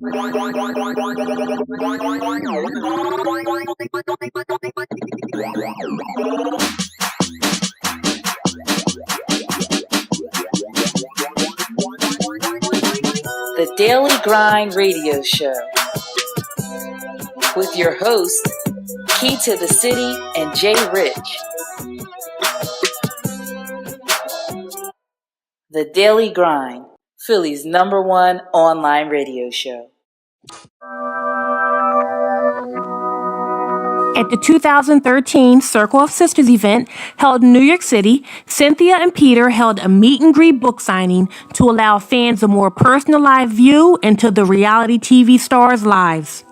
The Daily Grind Radio Show with your hosts, Key to the City and Jay Rich. The Daily Grind, Philly's #1 online radio show. At the 2013 Circle of Sisters event held in New York City, Cynthia and Peter held a meet and greet book signing to allow fans a more personalized view into the reality TV stars' lives.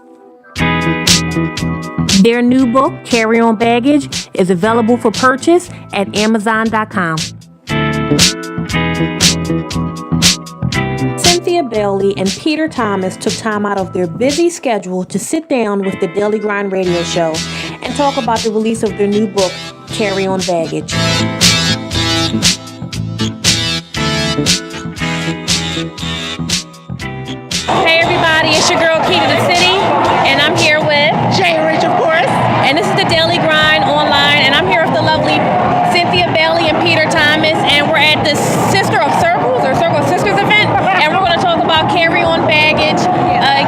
Their new book, Carry On Baggage, is available for purchase at Amazon.com. Cynthia Bailey and Peter Thomas took time out of their busy schedule to sit down with the Daily Grind Radio Show and talk about the release of their new book, Carry On Baggage. Hey everybody, it's your girl Key to the City, and I'm here with Jay Rich, of course. And this is the Daily Grind Online, and I'm here with the lovely Cynthia Bailey and Peter Thomas, and we're at the Sister of Circles or Circle of Sisters event, and we're going to talk about Carry On Baggage,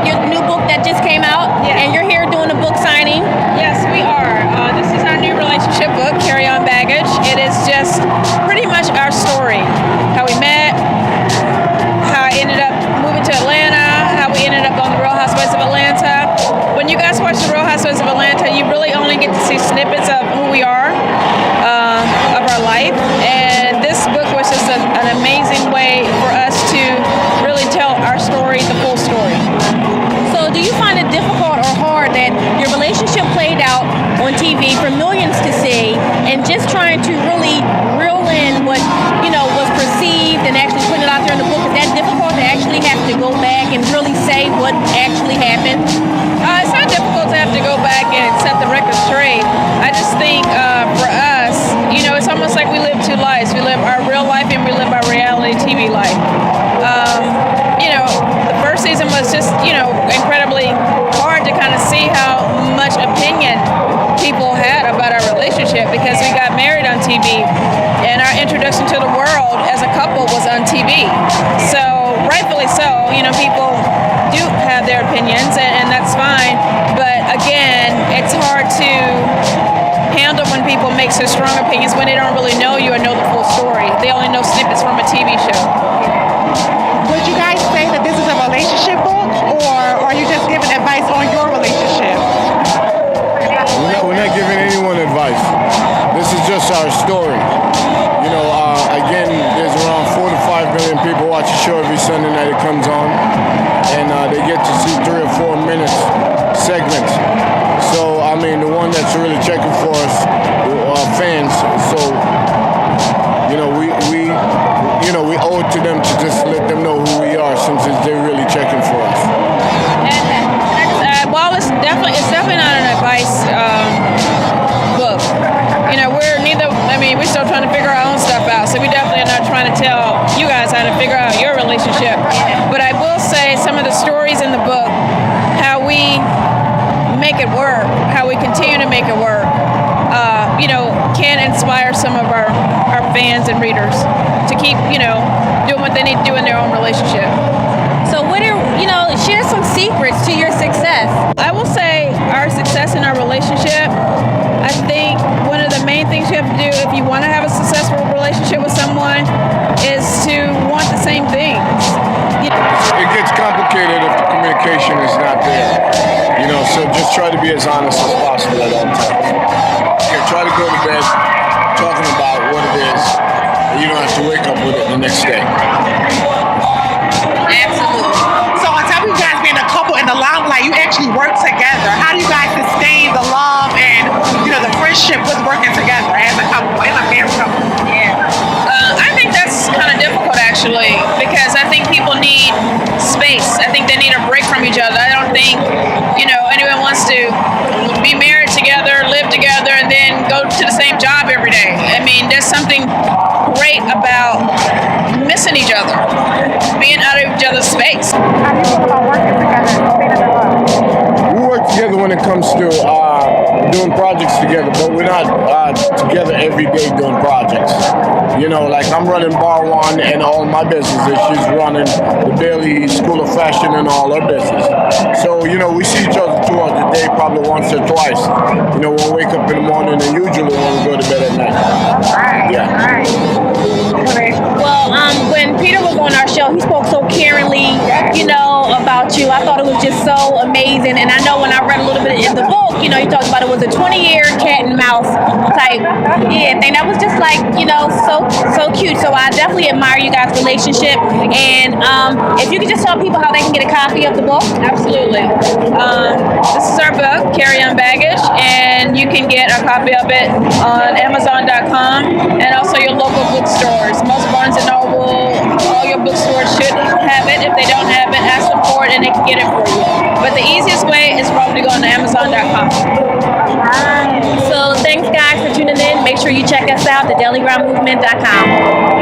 your new book that just came out, and you're here doing a book signing. Yes, we are. This is our new relationship book, Carry On Baggage. It is just pretty much our story, how we met, how I ended up moving to Atlanta, how we ended up on the Real Housewives of Atlanta. When you guys watch the Real Housewives of Atlanta, you really only get to see snippets of who we are, of our life, and this book was just an amazing way for us to really tell our story, the full story. So do you find it difficult or hard that your relationship played out on TV for millions to see, and just trying to really reel in what, was perceived and actually putting it out there in the book? Is that difficult to actually have to go back and really say what actually happened? It's not difficult to have to go back and set the record straight. I just think for us, it's almost like we live two lives. We live our real life and we live our reality TV life. The first season was just, incredibly hard to kind of see how much opinion people had about our relationship, because we got married on TV and our introduction to the world as a couple was on TV. So rightfully so, people do have their opinions, and that's fine. But again, it's hard to handle when people make so strong opinions when they don't really know you or know the full story. They only know snippets from a TV show. Would you guys say that this is a relationship book, or are you just giving advice on your relationship? We're not giving anyone advice. This is just our story. Again, there's around 4 to 5 million people watch the show every Sunday night it comes on, and they get to see 3 or 4 minutes segments. So, the one that's really checking for us are fans. So, we owe it to them to just let them know who we are, since they're really checking for us. And while it's definitely not an advice book. We're still trying to figure our own stuff out, so we definitely are not trying to tell you guys how to figure out your relationship. But I will say some of the stories in the book, how we make it work, how we continue to make it work, can inspire some of our fans and readers to keep, doing what they need to do in their own relationship. So share some secrets to your success. I will say our success in our relationship, I think one of the main things you have to do if you want to have a successful relationship with someone is to want the same things. It gets complicated if the communication is not there. So just try to be as honest as possible at all times. Try to go to bed talking about what it is, and you don't have to wake up with it the next day. Absolutely. So on top of you guys being a couple in the limelight, you actually work together. How do you guys sustain the love and the friendship with working together as a couple, as a married couple? I think that's kind of difficult actually, because I think people need space. I think they need a break from each other. I don't think anyone wants to be married together, live together, and then go to the same job every day. There's something great about missing each other, being out of each other's space. How do you feel about working together? comes to doing projects together, but we're not together every day doing projects. You know, like I'm running Bar One and all my businesses. She's running the Bailey School of Fashion and all her business. So, you know, we see each other throughout the day, probably once or twice. You know, we'll wake up in the morning and usually when we go to bed at night. Yeah. Well, when Peter was on our show, he spoke so caringly, you know, about you. I thought it was just so amazing. And I know when I read a little bit in the book, you know, he talked about it was a 20-year cat and mouse type thing. That was just like, you know, so cute. So I definitely admire you guys' relationship. And if you could just tell people how they can get a copy of the book. Absolutely. This is our book, Carry On Baggage, and you can get a copy of it on Amazon.com and also your local bookstores. Most Barnes & Noble, all your bookstores should have it. If they don't have it, ask them for it and they can get it for you. But the easiest way is probably to go on Amazon.com. So thanks, guys, for tuning in. Make sure you check us out, thedailygroundmovement.com.